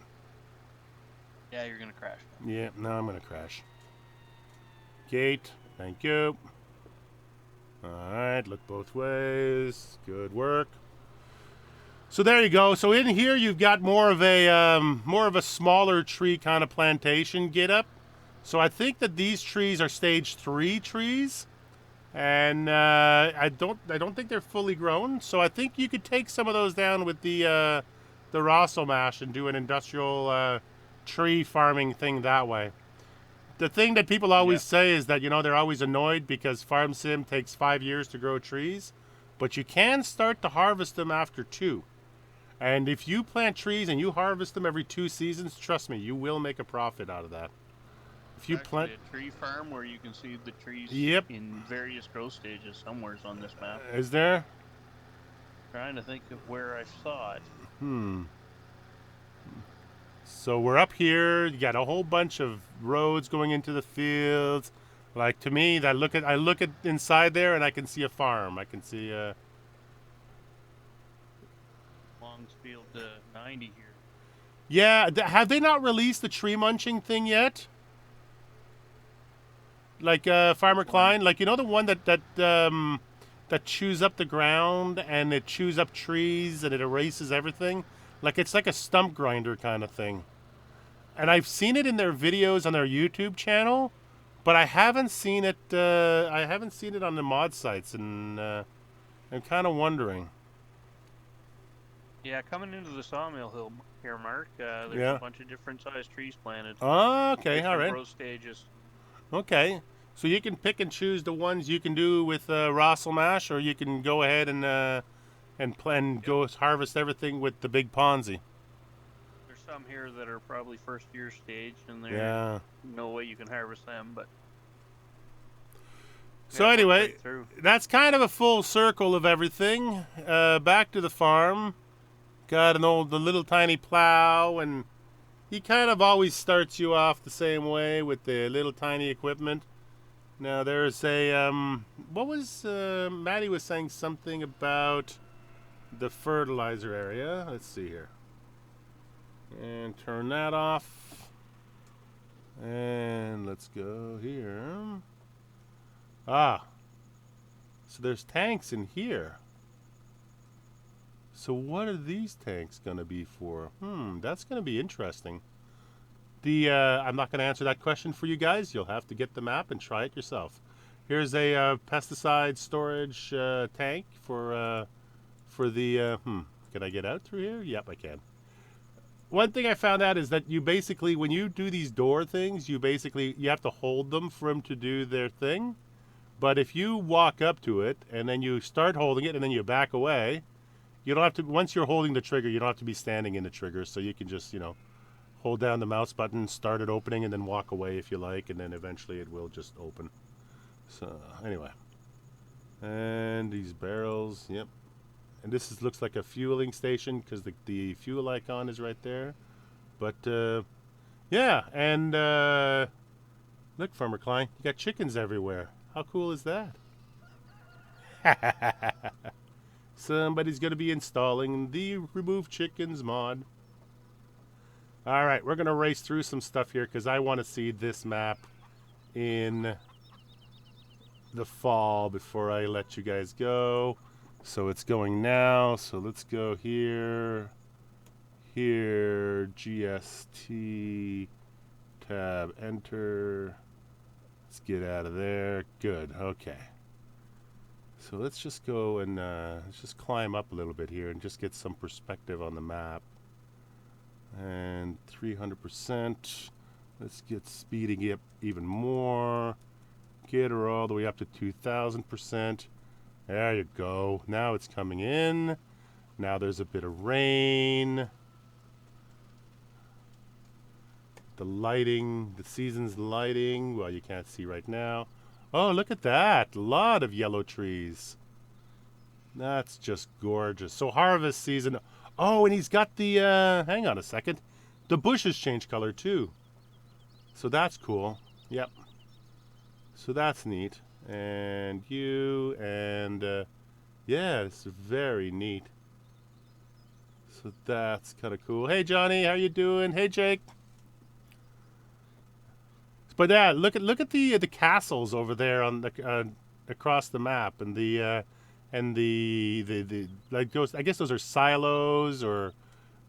Speaker 2: Yeah, you're going to crash.
Speaker 1: Yeah, now I'm going to crash. Gate, thank you. All right, look both ways. Good work. So there you go. So in here you've got more of a smaller tree kind of plantation get up. So I think that these trees are stage 3 trees. and I don't think they're fully grown. So I think you could take some of those down with the Rosso mash and do an industrial tree farming thing that way. The thing that people always say is that, you know, they're always annoyed because Farm Sim takes 5 years to grow trees, but you can start to harvest them after 2. And if you plant trees and you harvest them every 2 seasons, trust me, you will make a profit out of that. If you plant
Speaker 2: a tree farm where you can see the trees in various growth stages somewhere's on this map.
Speaker 1: Is there?
Speaker 2: Trying to think of where I saw it.
Speaker 1: So we're up here. You got a whole bunch of roads going into the fields. Like, to me, I look at inside there and I can see a farm. I can see
Speaker 2: Longsfield 90 here.
Speaker 1: Yeah, have they not released the tree munching thing yet? Like Farmer Klein, like, you know, the one that chews up the ground and it chews up trees and it erases everything. Like, it's like a stump grinder kind of thing. And I've seen it in their videos on their YouTube channel, but I haven't seen it. I haven't seen it on the mod sites, and I'm kind of wondering.
Speaker 2: Yeah, coming into the sawmill hill here, Mark. There's a bunch of different sized trees planted.
Speaker 1: Oh, okay, all right.
Speaker 2: Growth stages.
Speaker 1: Okay, so you can pick and choose the ones you can do with Rossel mash, or you can go ahead and go harvest everything with the big Ponzi.
Speaker 2: There's some here that are probably first year stage, and there's no way you can harvest them. But
Speaker 1: so anyway, that's kind of a full circle of everything. Back to the farm. Got the little tiny plow, and he kind of always starts you off the same way with the little tiny equipment. Now there's a what was Maddie was saying something about the fertilizer area. Let's see here. And turn that off. And let's go here. Ah. So there's tanks in here. So what are these tanks going to be for? That's going to be interesting. I'm not going to answer that question for you guys. You'll have to get the map and try it yourself. Here's a pesticide storage tank for the, can I get out through here? Yep, I can. One thing I found out is that you basically, when you do these door things, you have to hold them for them to do their thing. But if you walk up to it and then you start holding it and then you back away, you don't have to, once you're holding the trigger, you don't have to be standing in the trigger. So you can just, hold down the mouse button, start it opening, and then walk away if you like, and then eventually it will just open. So anyway, and these barrels, yep. And this looks like a fueling station because the fuel icon is right there. But yeah, and look, Farmer Klein, you got chickens everywhere. How cool is that? Somebody's going to be installing the Remove Chickens mod. All right, we're going to race through some stuff here because I want to see this map in the fall before I let you guys go. So it's going now. So let's go here, GST, tab, enter. Let's get out of there. Good, okay. So let's just go and let's just climb up a little bit here and just get some perspective on the map. And 300%. Let's get speeding it up even more. Get her all the way up to 2,000%. There you go. Now it's coming in. Now there's a bit of rain. The lighting, the season's lighting. Well, you can't see right now. Oh, look at that. A lot of yellow trees. That's just gorgeous. So harvest season. Oh, and he's got the, hang on a second. The bushes change color too. So that's cool. Yep. So that's neat. And you, and yeah, it's very neat. So that's kind of cool. Hey, Johnny, how you doing? Hey, Jake. But yeah, look at the castles over there on the across the map, and the like those. I guess those are silos, or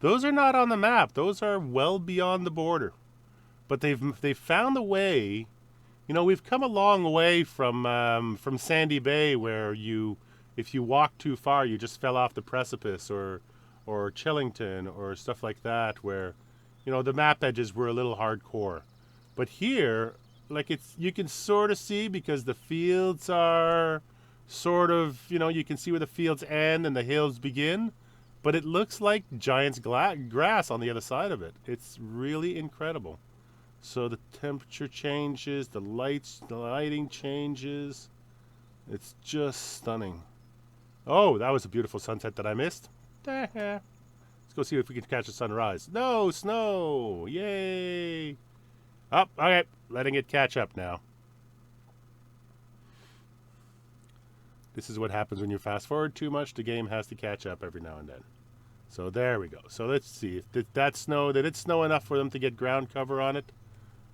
Speaker 1: those are not on the map. Those are well beyond the border, but they've found a way You know, we've come a long way from Sandy Bay, where if you walk too far, you just fell off the precipice, or Chillington or stuff like that, where, you know, the map edges were a little hardcore. But here, like, you can sort of see, because the fields are sort of, you know, you can see where the fields end and the hills begin, but it looks like giant's grass on the other side of it. It's really incredible. So the temperature changes, the lighting changes. It's just stunning. Oh, that was a beautiful sunset that I missed. Let's go see if we can catch a sunrise. No, snow! Yay! Oh, okay, letting it catch up now. This is what happens when you fast forward too much. The game has to catch up every now and then. So there we go. So let's see. Did it snow enough for them to get ground cover on it?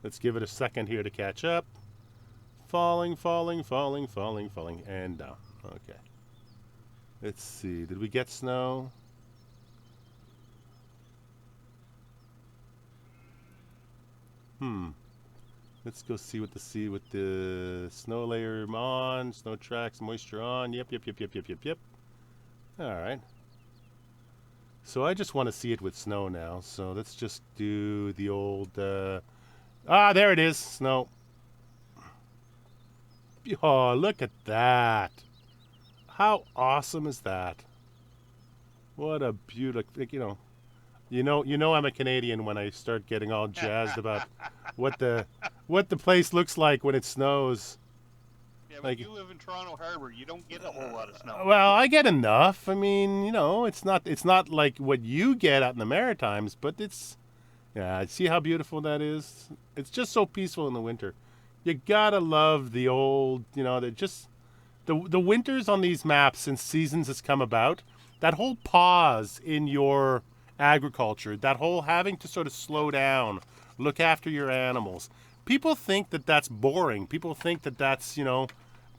Speaker 1: Let's give it a second here to catch up. Falling, falling, falling, falling, falling, and down. Okay. Let's see. Did we get snow? Let's go see what the snow layer on, snow tracks, moisture on. Yep. All right. So I just want to see it with snow now. So let's just do the old. There it is, snow. Oh, look at that! How awesome is that? What a beautiful, you know I'm a Canadian when I start getting all jazzed about what the place looks like when it snows.
Speaker 2: Yeah, but you live in Toronto Harbor. You don't get a whole lot of snow.
Speaker 1: Well, I get enough. I mean, you know, it's not like what you get out in the Maritimes, but it's, yeah. See how beautiful that is? It's just so peaceful in the winter. You gotta love the old, you know, the winters on these maps since Seasons has come about. That whole pause in your agriculture, that whole having to sort of slow down, look after your animals. People think that that's boring. People think that that's, you know,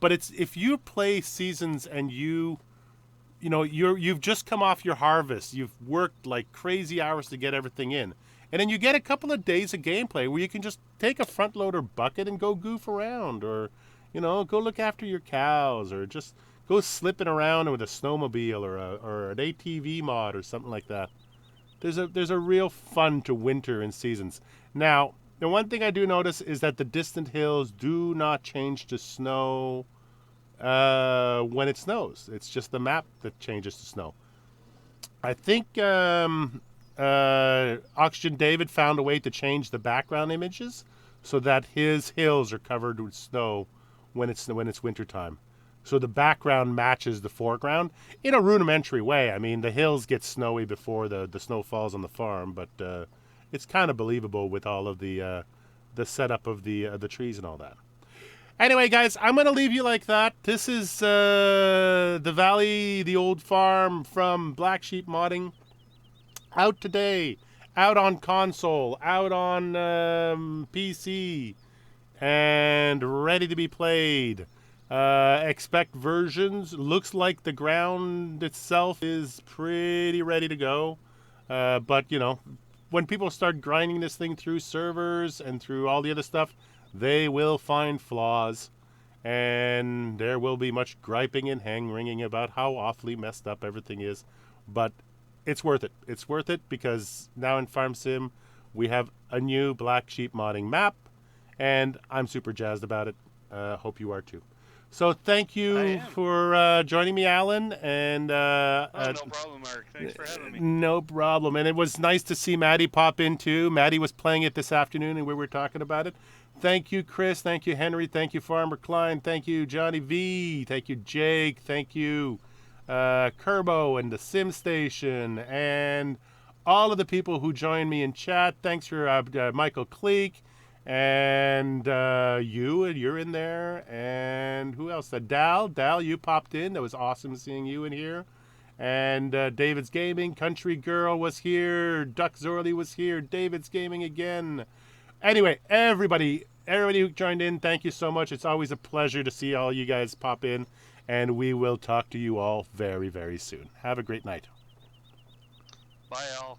Speaker 1: but it's, if you play Seasons and you've just come off your harvest, you've worked like crazy hours to get everything in, and then you get a couple of days of gameplay where you can just take a front loader bucket and go goof around, or, you know, go look after your cows, or just go slipping around with a snowmobile or an ATV mod or something like that. There's a real fun to winter in Seasons. Now, the one thing I do notice is that the distant hills do not change to snow when it snows. It's just the map that changes to snow. I think Oxygen David found a way to change the background images so that his hills are covered with snow when it's wintertime. So the background matches the foreground in a rudimentary way. I mean, the hills get snowy before the snow falls on the farm, but it's kind of believable with all of the setup of the trees and all that. Anyway, guys, I'm going to leave you like that. This is the Valley, the old farm from Black Sheep Modding. Out today, out on console, out on PC, and ready to be played. Expect versions. Looks like the ground itself is pretty ready to go. But, you know, when people start grinding this thing through servers and through all the other stuff, they will find flaws. And there will be much griping and hand-wringing about how awfully messed up everything is. But it's worth it. It's worth it because now in Farm Sim, we have a new Black Sheep modding map. And I'm super jazzed about it. Hope you are too. So thank you for joining me, Alan. And
Speaker 2: no problem, Mark. Thanks for having me.
Speaker 1: No problem. And it was nice to see Maddie pop in too. Maddie was playing it this afternoon, and we were talking about it. Thank you, Chris. Thank you, Henry. Thank you, Farmer Klein. Thank you, Johnny V. Thank you, Jake. Thank you, Kerbo and the Sim Station, and all of the people who joined me in chat. Thanks for Michael Cleek. And you're in there, and who else? Dal, you popped in. That was awesome seeing you in here. And David's Gaming, Country Girl was here, Duck Zorley was here, David's Gaming again. Anyway, everybody who joined in, thank you so much. It's always a pleasure to see all you guys pop in, and we will talk to you all very, very soon. Have a great night.
Speaker 2: Bye, all.